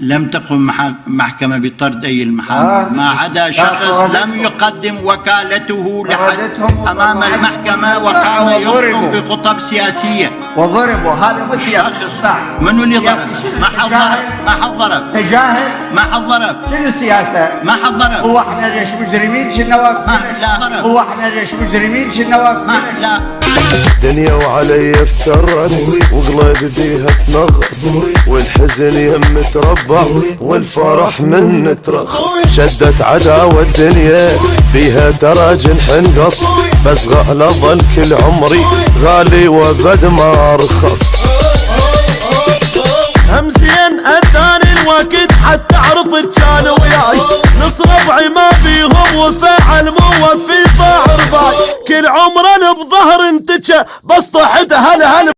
لم تقم محكمة بطرد أي المحامي ما عدا شخص لم يقدم وكالته لحد أمام المحكمة وقام يخطب بخطب سياسية وضربوا. هذا مو سياسة. منو اللي ضرب؟ ما حد ضرب. تجاهل. ما حد ضرب. شنو السياسة؟ ما حد ضرب. هو احنا ليش مجرمين كنا واقفين؟ لا ضرب. هو احنا ليش مجرمين كنا واقفين؟ لا. دنيا وعلي افترت وقلبي بيها تنغص والحزن يم تربع والفرح من ترخص شدت عداوة الدنيا بيها ترى جنح انقص بس غالى ظل كل عمري غالي وابد ما ارخص هم زين اداني الوقت حتى اعرف كان وياي نص ربعي ما فيهم وفاعل مو وفي ضاع رباي كل عمرنا بظهر انتجه بس طحت هل